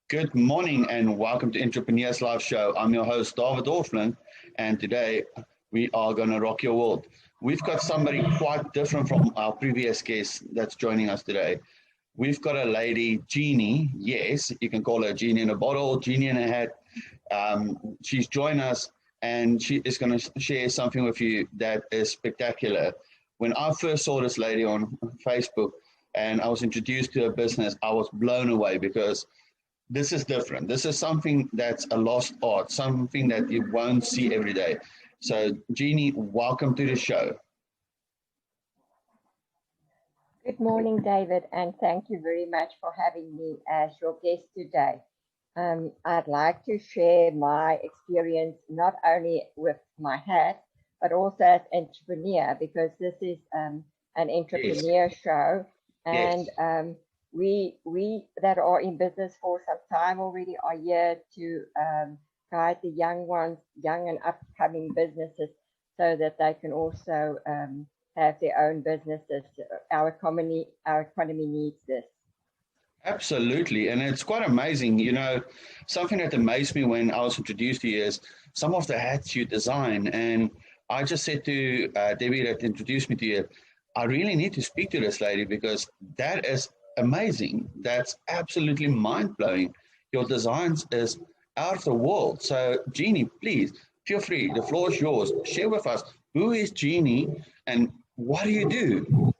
Good morning and welcome to Entrepreneurs Live Show. I'm your host, David Orflin, and today we are going to rock your world. We've got somebody quite different from our previous guest that's joining us today. We've got a lady, Jeanie. Yes, you can call her Jeanie in a bottle, Jeanie in a hat. She's joined us and she is going to share something with you that is spectacular. When I first saw this lady on Facebook and I was introduced to her business, I was blown away because this is different. This is something that's a lost art, something that you won't see every day. So, Jeanie, welcome to the show. Good morning, David, and thank you very much for having me as your guest today. I'd like to share my experience not only with my hat, but also as entrepreneur, because this is an entrepreneur show. And we that are in business for some time already are here to guide the young ones, young and upcoming businesses, so that they can also have their own businesses. Our economy needs this. Absolutely. And it's quite amazing. You know, something that amazed me when I was introduced to you is some of the hats you design. And I just said to Debbie that introduced me to you, I really need to speak to this lady because that is amazing. That's absolutely mind-blowing. Your designs is out of the world. So, Jeanie, please feel free. The floor is yours. Share with us, who is Jeanie and what do you do?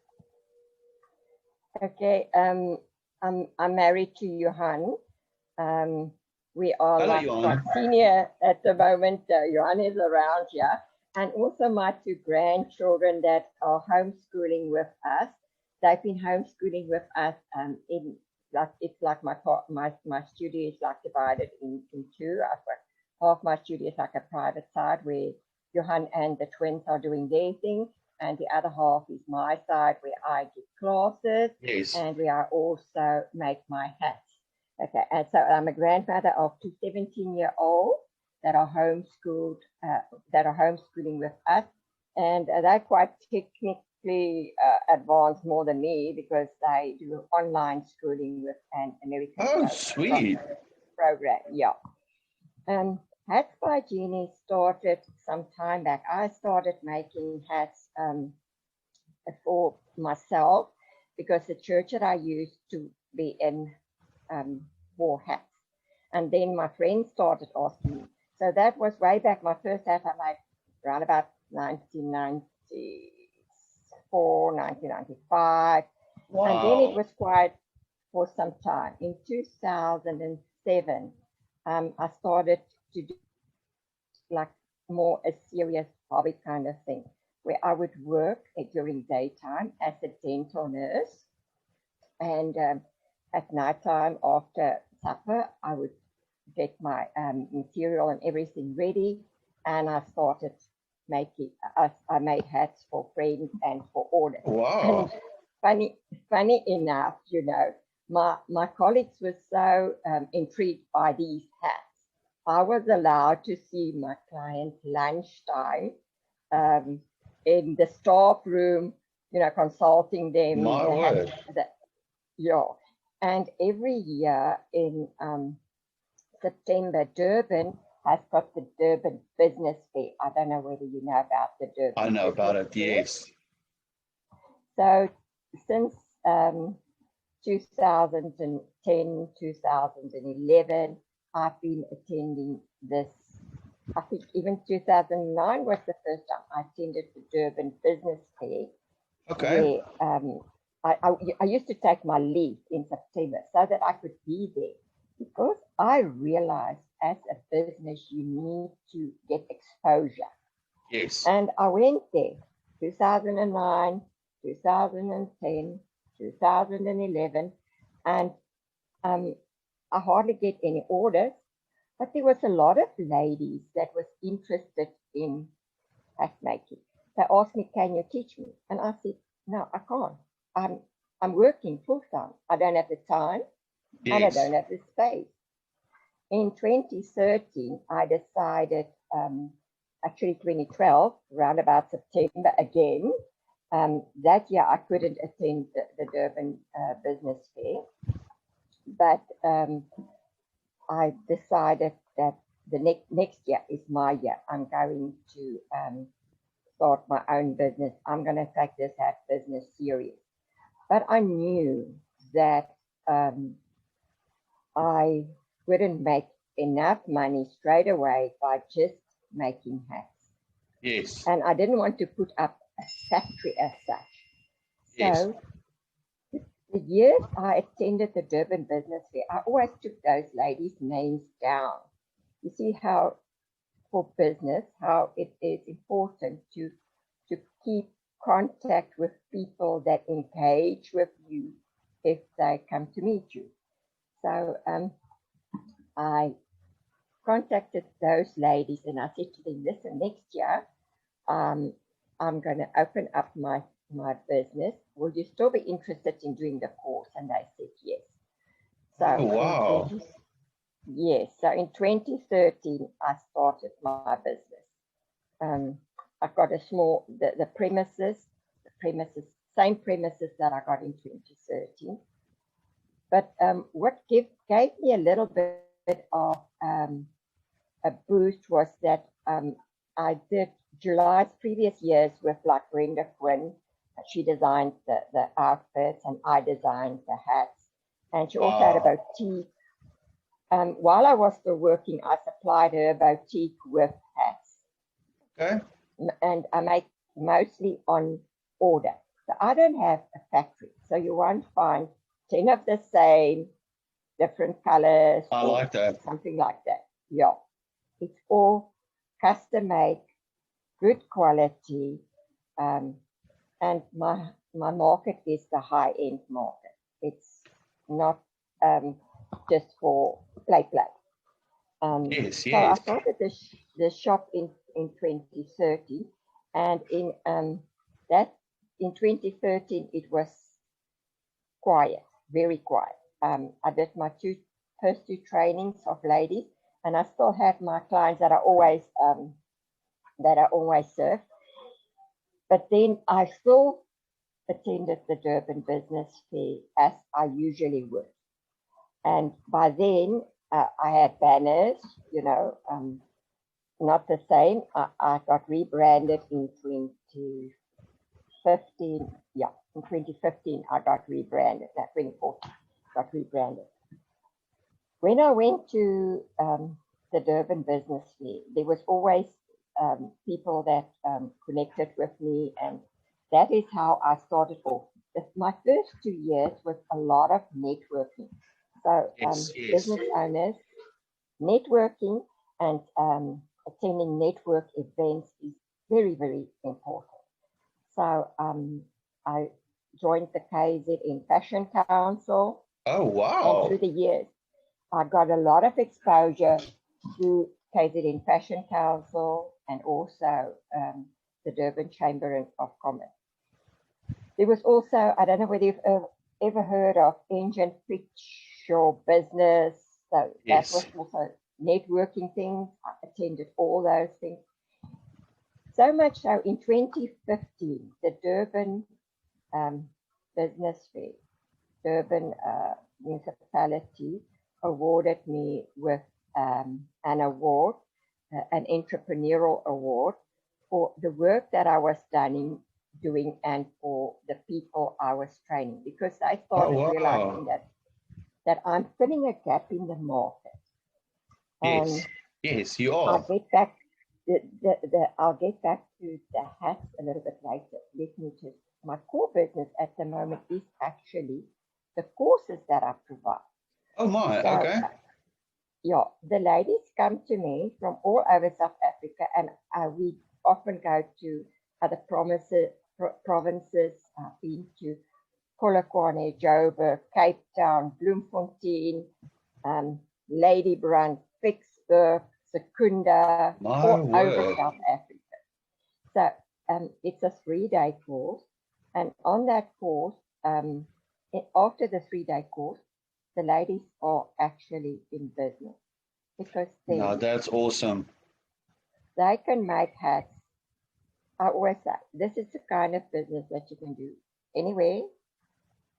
Okay, I'm married to Johan. We are Hello, like senior at the moment. Johan is around here. And also my two grandchildren that are homeschooling with us. They've been homeschooling with us it's like my studio is like divided in two. I've got half my studio is like a private side where Johan and the twins are doing their thing. And the other half is my side where I give classes. Yes. And where I also make my hats. Okay, and so I'm a grandmother of two 17-year-olds that are homeschooled, that are homeschooling with us. And they're quite technically advanced more than me because they do online schooling with an American sweet program. Yeah. Hats by Jeanie started some time back. I started making hats for myself because the church that I used to be in wore hats. And then my friends started asking me. So that was way back. My first hat I made around about 1994, 1995. Wow. And then it was quite for some time. In 2007, I started to do like more a serious hobby kind of thing, where I would work during daytime as a dental nurse. And at nighttime after supper, I would get my material and everything ready. And I started making, I made hats for friends and for orders. Wow. And funny enough, you know, my colleagues were so intrigued by these hats. I was allowed to see my clients lunchtime in the staff room, you know, consulting them. My word. Yeah. And every year in September, Durban has got the Durban Business Fair. I don't know whether you know about the Durban. I know about it, yes. So since 2010, 2011, I've been attending this. I think even 2009 was the first time I attended the Durban Business Fair. Okay. Where I used to take my leave in September so that I could be there, because I realized as a business you need to get exposure. Yes. And I went there 2009, 2010, 2011, and I hardly get any orders, but there was a lot of ladies that was interested in hat making. They asked me, "Can you teach me?" And I said, "No, I can't. I'm working full time. I don't have the time, and I don't have the space." In 2013, I decided, actually 2012, around about September again. That year I couldn't attend the Durban Business Fair, but I decided that the next year is my year. I'm going to start my own business. I'm going to take this hat business serious. But I knew that I wouldn't make enough money straight away by just making hats. Yes. And I didn't want to put up a factory as such. Yes. So the years I attended the Durban Business Fair, I always took those ladies' names down. You see how, for business, how it is important to keep contact with people that engage with you if they come to meet you. So I contacted those ladies and I said to them, listen, next year I'm going to open up my business. Will you still be interested in doing the course? And they said yes. So oh, wow. Yes, so in 2013 I started my business. I got a small, the premises, same premises that I got in 2013. But what gave me a little bit of a boost was that I did July's previous years with like Brenda Quinn. She designed the outfits and I designed the hats. And she also had a boutique. While I was still working, I supplied her a boutique with hats. Okay. And I make mostly on order. So I don't have a factory. So you won't find 10 of the same, different colors. I like that. Something like that. Yeah. It's all custom made, good quality. And my market is the high end market. It's not just for play. Yes, so yes. I started the shop in 2013, and in 2013 it was quiet, very quiet. I did my first two trainings of ladies, and I still have my clients that I always serve. But then I still attended the Durban Business Fair as I usually would. And by then, I had banners, not the same. I got rebranded in 2015. Yeah, in 2015, I got rebranded. 2014, got rebranded. When I went to the Durban Business Fair, there was always people that connected with me, and that is how I started off. My first 2 years was a lot of networking. So business owners, networking and attending network events is very, very important. So I joined the KZN Fashion Council. Oh, wow. And through the years, I got a lot of exposure through KZN Fashion Council and also the Durban Chamber of Commerce. There was also, I don't know whether you've ever heard of Engine Picture Business. So that was also networking things. I attended all those things. So much so in 2015, the Durban Business Fair, Durban municipality awarded me with an award, an entrepreneurial award for the work that I was doing and for the people I was training, because I started realizing that I'm filling a gap in the market. Yes, you are. I'll get back to the hats a little bit later. Let me just, my core business at the moment is actually the courses that I provide. Oh my, so, okay. Yeah, the ladies come to me from all over South Africa, and we often go to other provinces. I've been to Polokwane, Joburg, Cape Town, Bloemfontein, Ladybrand, Vicksburg, Secunda, all over South Africa. So it's a 3-day course, and on that course, after the 3-day course, the ladies are actually in business, because that's awesome. They can make hats. I always say, this is the kind of business that you can do anywhere,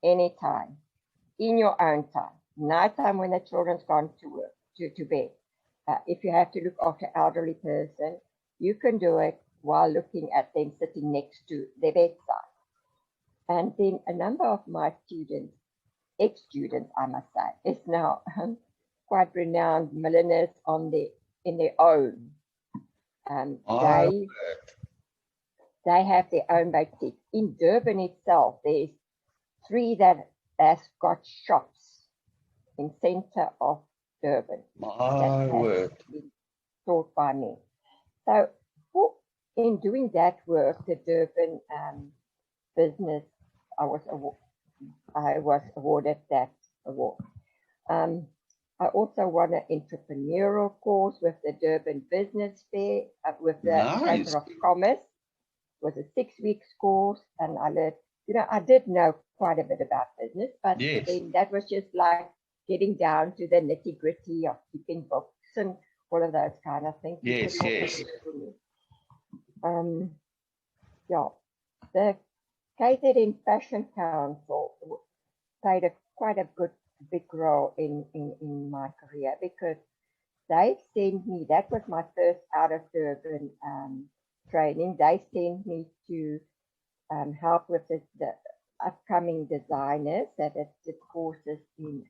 anytime, in your own time. Nighttime when the children's gone to work. to bed. If you have to look after elderly person, you can do it while looking at them sitting next to their bedside. And then a number of my students, ex-students, I must say, is now quite renowned milliners in their own. They have their own boutique. In Durban itself, there's 3 that has got shops in center of Durban. My word. Been taught by me. So in doing that work, the Durban business, I was awarded that award. I also won an entrepreneurial course with the Durban Business Fair, with the Chamber of Commerce. It was a 6-week course, and I learned, I did know quite a bit about business, but then that was just like getting down to the nitty-gritty of keeping books and all of those kind of things. Yes. The KZN Fashion Council played quite a big role in my career, because they sent me, that was my first out of Durban training. They sent me to help with the upcoming designers that did courses in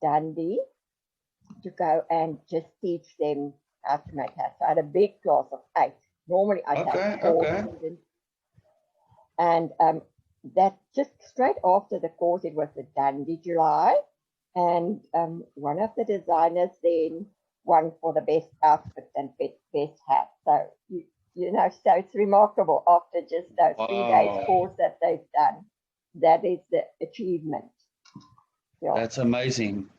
Dundee, to go and just teach them how to make hats. I had a big class of 8. Normally I take 4 students. And that just straight after the course, it was the Dundee July. And one of the designers then won for the best outfit and best hat. So, so it's remarkable after just those 3 days course that they've done. That is the achievement. That's amazing.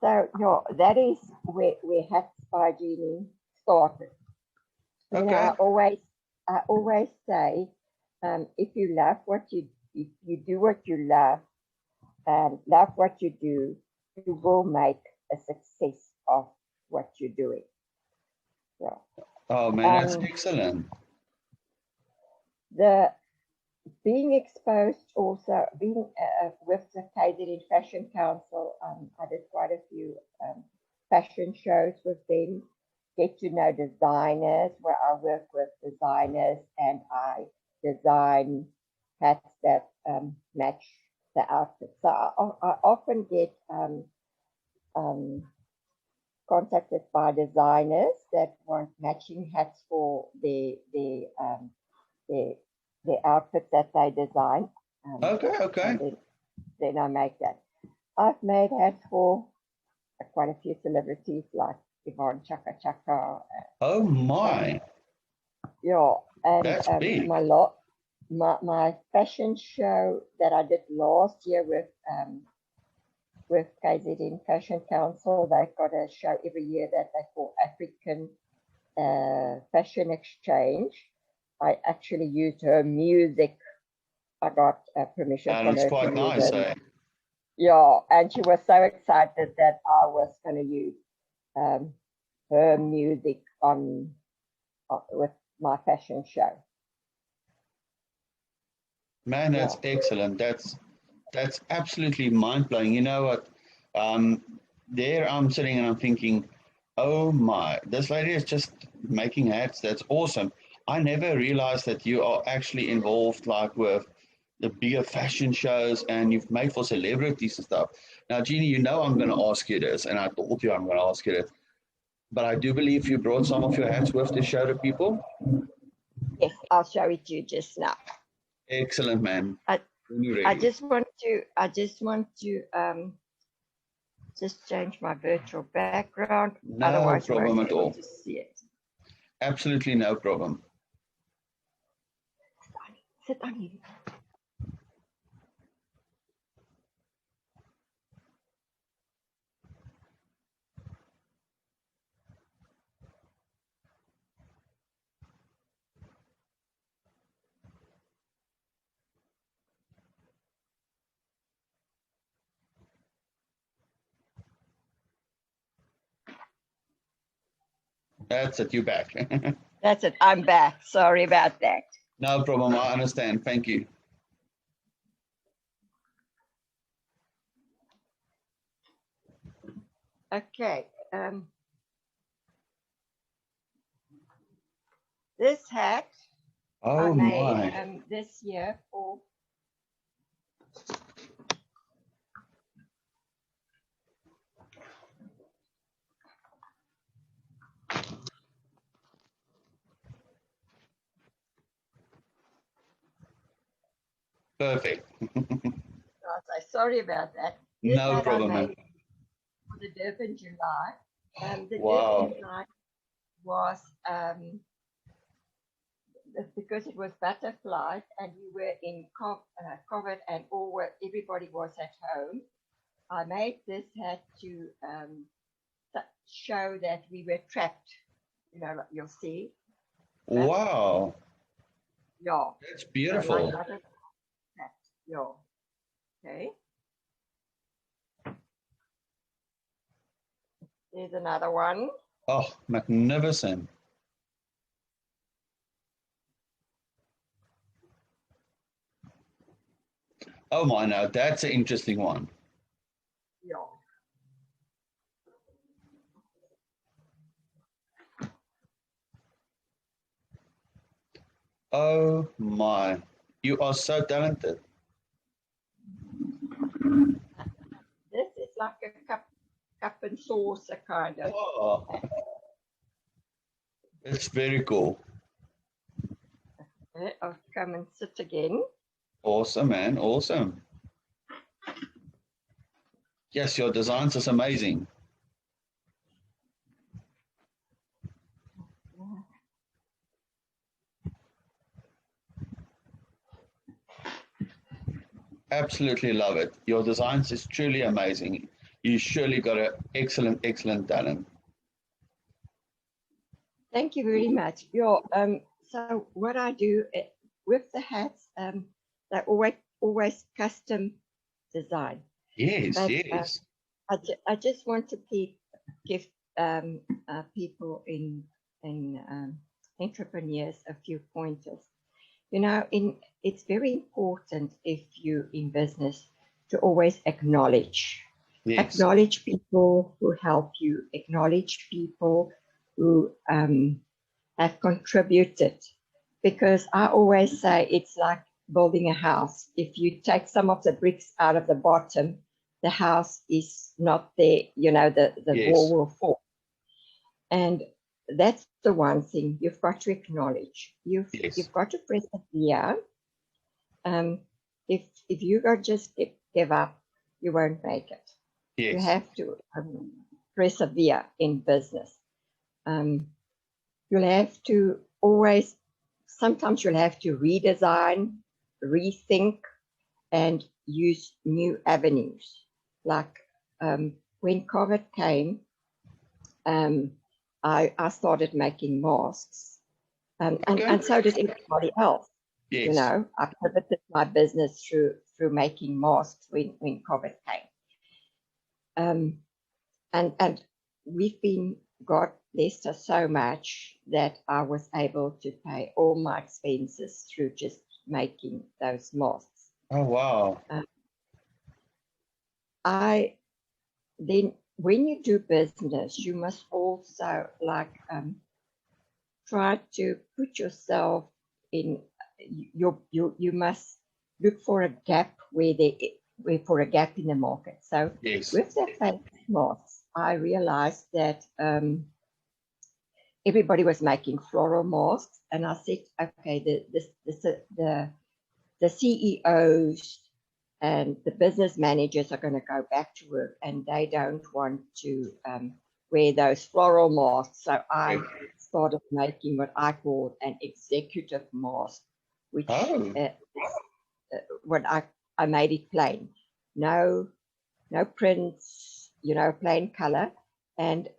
So, that is where Hatz by Jeanie started. Okay. I always say, if you love what you do what you love and love what you do, you will make a success of what you're doing. Oh man, that's excellent. The being exposed also, being with the KZN Fashion Council, I did quite a few fashion shows with them, get to know designers, where I work with designers and I design hats that match the outfit. So I often get contacted by designers that want matching hats for the outfits that they design. Okay. Then I make that. I've made hats for quite a few celebrities like Yvonne Chaka Chaka. Oh my. And that's big. My fashion show that I did last year with KZN Fashion Council, they've got a show every year that they call African Fashion Exchange. I actually used her music. I got permission from her. And it's quite nice, eh? Yeah, and she was so excited that I was going to use her music with my fashion show. Man, that's excellent. That's absolutely mind-blowing. You know what? There I'm sitting and I'm thinking, oh my, this lady is just making hats. That's awesome. I never realized that you are actually involved like with the bigger fashion shows and you've made for celebrities and stuff. Now, Jeanie, I'm going to ask you this, and I told you I'm going to ask you this, but I do believe you brought some of your hats with to show the people. Yes, I'll show it to you just now. Excellent, man. I just want to just change my virtual background. No problem at all. To see it. Absolutely no problem. Sit on here. That's it, you're back. That's it, I'm back. Sorry about that. No problem, I understand. Thank you. Okay. This hat I Oh made my. this year for Perfect. sorry about that. This No hat I problem, man. made for the Durban July. The Wow. Durban July was because it was butterflies and we were in COVID and everybody was at home. I made this hat to show that we were trapped. You know, like you'll see. Wow. Yeah. That's beautiful. Yeah. Okay. There's another one. Oh, magnificent. Oh my, now that's an interesting one. Yeah. Oh my, you are so talented. This is like a cup and saucer kind of. Oh, it's very cool. Okay, I'll come and sit again. Awesome, man. Awesome. Yes, your designs is amazing. Absolutely love it. Your designs is truly amazing. You surely got an excellent, excellent talent. Thank you very much. So what I do with the hats, they're always custom design. Yes, But, yes. I just want to give people in entrepreneurs a few pointers. You know, it's very important if you're in business to always acknowledge. Yes. Acknowledge people who help you. Acknowledge people who have contributed. Because I always say it's like building a house. If you take some of the bricks out of the bottom, the house is not there. You know, the Yes. wall will fall. And that's the one thing you've got to acknowledge. You've got to persevere. If you just give up, you won't make it. Yes. You have to persevere in business. You'll have to always, sometimes you'll have to redesign, rethink, and use new avenues. Like when COVID came, I started making masks, and so did everybody else. Yes. You know, I pivoted my business through making masks when COVID came. And we've been, God blessed us so much that I was able to pay all my expenses through just making those masks. Oh, wow. Then when you do business, you must also try to put yourself in you must look for a gap for a gap in the market. So yes. With the face masks, I realized that everybody was making floral masks, and I said, okay, the CEOs and the business managers are going to go back to work, and they don't want to wear those floral masks. So I started making what I call an executive mask, which what I made it plain, no prints, you know, plain color, and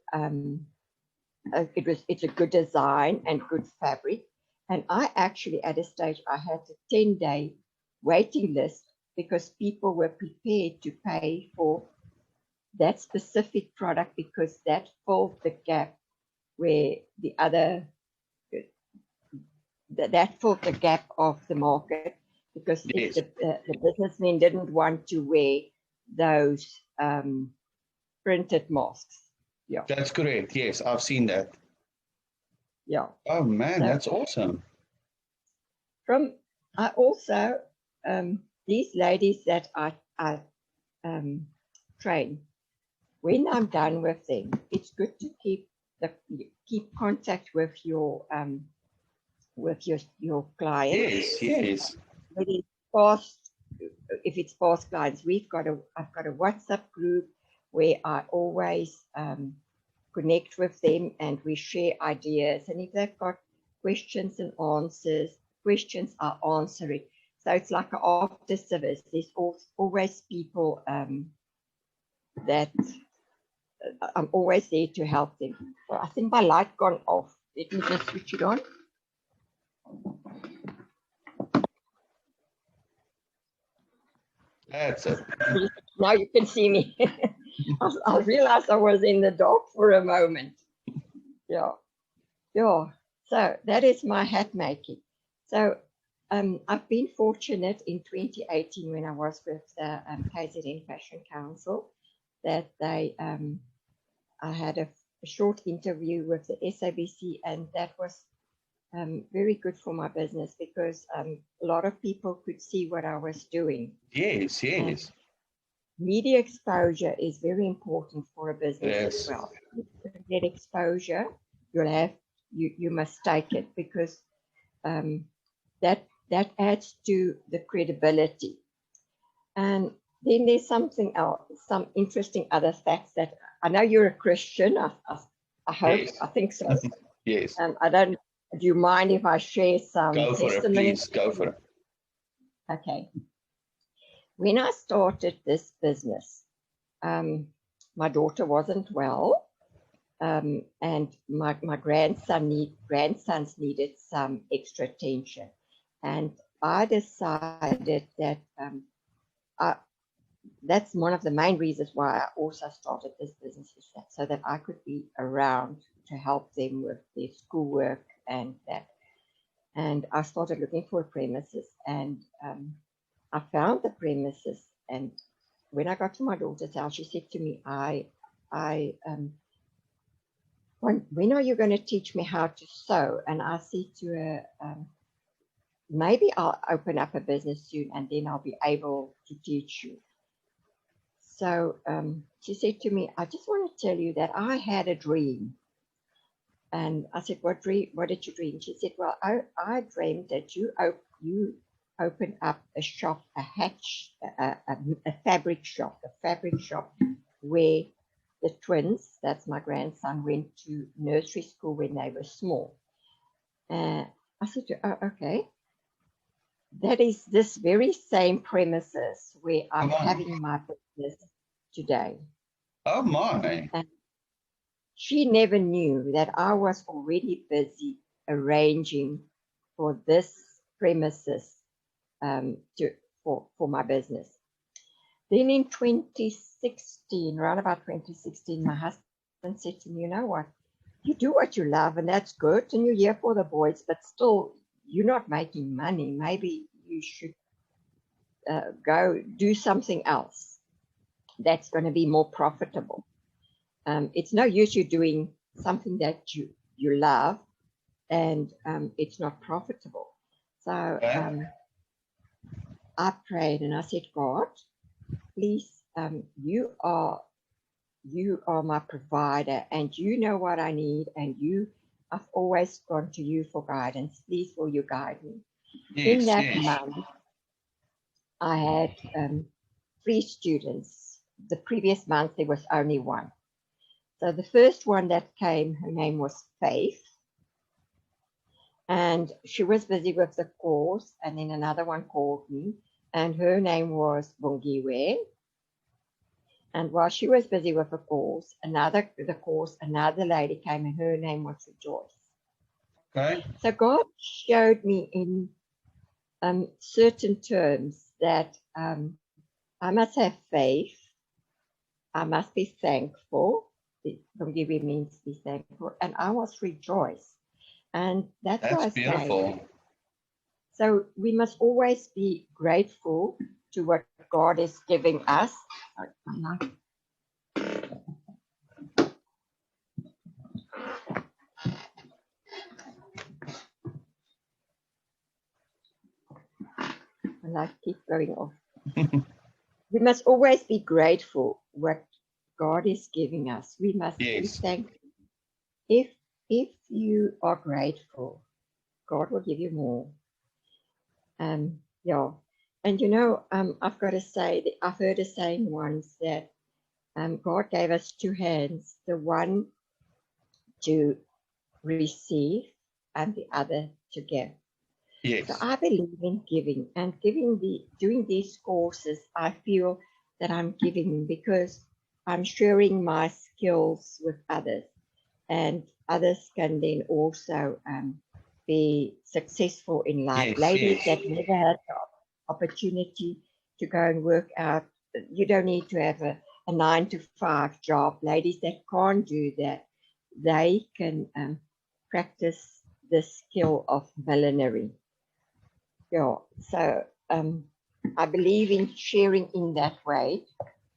it's a good design and good fabric. And I actually, at a stage, I had a 10-day waiting list because people were prepared to pay for that specific product because that filled the gap where the other, that filled the gap of the market, because if the businessmen didn't want to wear those printed masks. Yeah. That's correct. Yes, I've seen that. Yeah. Oh man, So that's awesome. I also, these ladies that I train, when I'm done with them, it's good to keep contact with your clients. Yes, yes. If it's past clients, I've got a WhatsApp group where I always connect with them and we share ideas. And if they've got questions and answers, questions I answer it. So it's like an after service. There's always people that I'm always there to help them. Well, I think my light gone off. Let me just switch it on. That's it. Now you can see me. I realized I was in the dark for a moment. Yeah. So that is my hat making. So I've been fortunate in 2018 when I was with the KZN Fashion Council that I had a short interview with the SABC, and that was very good for my business because a lot of people could see what I was doing. Yes, yes. Media exposure is very important for a business Yes. as well. If you get exposure, you must take it because that adds to the credibility. And then there's something else, some interesting other facts that I know you're a Christian. I hope. Yes. I think so. Yes. I don't. Do you mind if I share some testimony? Go for it, please. Go for it. Okay. When I started this business, my daughter wasn't well, and my grandsons needed some extra attention, and I decided that that's one of the main reasons why I also started this business, is that so that I could be around to help them with their schoolwork and that. And I started looking for premises, and I found the premises. And when I got to my daughter's house, she said to me, when are you going to teach me how to sew? And I said to her, maybe I'll open up a business soon and then I'll be able to teach you. So she said to me, I just want to tell you that I had a dream. And I said, what dream? What did you dream? She said, well, I dreamed that you opened up a shop, a fabric shop where the twins, that's my grandson, went to nursery school when they were small. I said, oh, okay. That is this very same premises where I'm having my business today. Oh my. And she never knew that I was already busy arranging for this premises for my business. Then in 2016, around about 2016, my husband said to me, you know what, you do what you love and that's good and you're here for the boys, but still you're not making money. Maybe you should go do something else that's going to be more profitable. It's no use you doing something that you love and it's not profitable. So I prayed and I said, God, please, you are my provider and you know what I need, and I've always gone to you for guidance. Please will you guide me? Yes, in that month, I had 3 students. The previous month, there was only 1. So the first one that came, her name was Faith. And she was busy with the course. And then another one called me. And her name was Bongiwe. And while she was busy with the course, another lady came and her name was Rejoice. Okay. So God showed me in certain terms that I must have faith. I must be thankful. Bongiwe means be thankful. And I was Rejoice. And that's why I beautiful. say. So we must always be grateful to what God is giving us. and I keep going off. We must always be grateful what God is giving us. We must be thankful. If you are grateful, God will give you more. Yeah. And you know, I've got to say, I've heard a saying once that God gave us two hands, the one to receive and the other to give. Yes. So I believe in giving, and doing these courses, I feel that I'm giving because I'm sharing my skills with others, and others can then also be successful in life. Yes, Ladies yes. that never had the opportunity to go and work out, you don't need to have a 9-to-5 job. Ladies that can't do that, they can practice the skill of millinery. Yeah, so I believe in sharing in that way,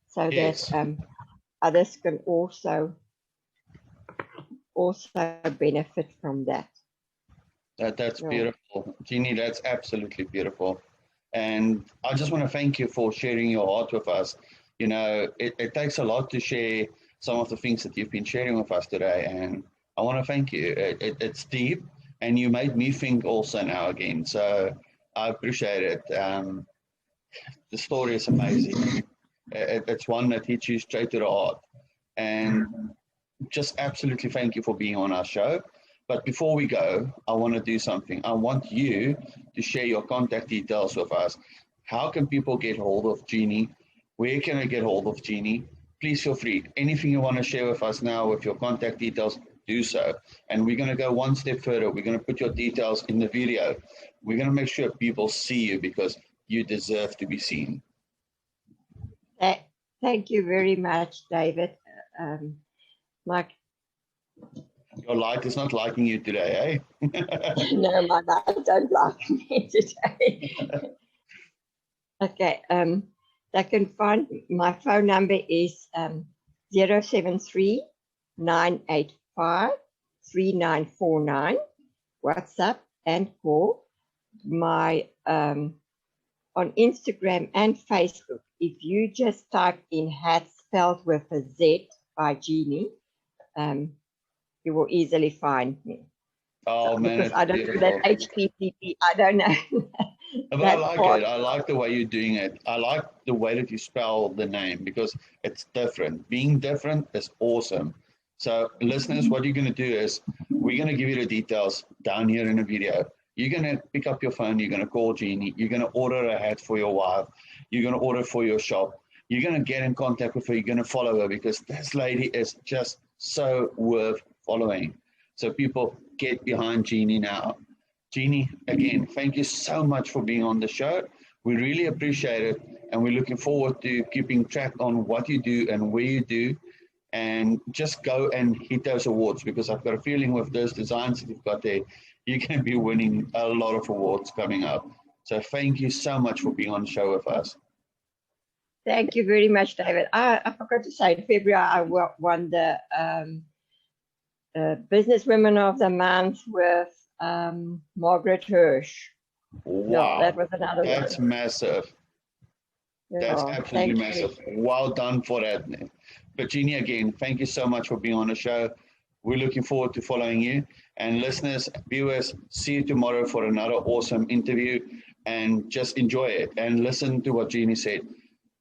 so that others can also benefit from that. That's beautiful, Jeanie. That's absolutely beautiful, and I just want to thank you for sharing your heart with us. You know, it takes a lot to share some of the things that you've been sharing with us today, and I want to thank you. It's deep, and you made me think also now again. So I appreciate it. The story is amazing. It's one that hits you straight to the heart, and just absolutely thank you for being on our show. But before we go, I want to do something. I want you to share your contact details with us. How can people get hold of Jeanie? Where can I get hold of Jeanie? Please feel free. Anything you want to share with us now with your contact details, do so. And we're going to go one step further. We're going to put your details in the video. We're going to make sure people see you because you deserve to be seen. Thank you very much, David. Mike. Your light is not liking you today, eh? No, my light don't like me today. Okay, they can find my phone number is 073 985 3949. WhatsApp and call. My on Instagram and Facebook, if you just type in Hatz spelled with a Z by Jeanie, you will easily find me. Oh man, because I don't beautiful. know that HTTP. I don't know. But I like it. I like the way you're doing it. I like the way that you spell the name because it's different. Being different is awesome. So listeners, what you're going to do is we're going to give you the details down here in the video. You're going to pick up your phone. You're going to call Jeanie. You're going to order a hat for your wife. You're going to order for your shop. You're going to get in contact with her. You're going to follow her because this lady is just so worth following. So people, get behind Jeanie now. Jeanie, again, thank you so much for being on the show. We really appreciate it, and we're looking forward to keeping track on what you do and where you do, and just go and hit those awards because I've got a feeling with those designs that you've got there, you're going to be winning a lot of awards coming up. So thank you so much for being on the show with us. Thank you very much, David. I forgot to say, in February, I won the Businesswomen of the Month with Margaret Hirsch. Wow, that was another that's one. massive. That's absolutely massive. Well done for that. But Jeanie, again, thank you so much for being on the show. We're looking forward to following you. And listeners, viewers, see you tomorrow for another awesome interview. And just enjoy it and listen to what Jeanie said.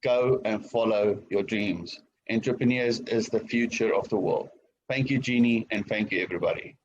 Go and follow your dreams. Entrepreneurs is the future of the world. Thank you, Jeanie, and thank you, everybody.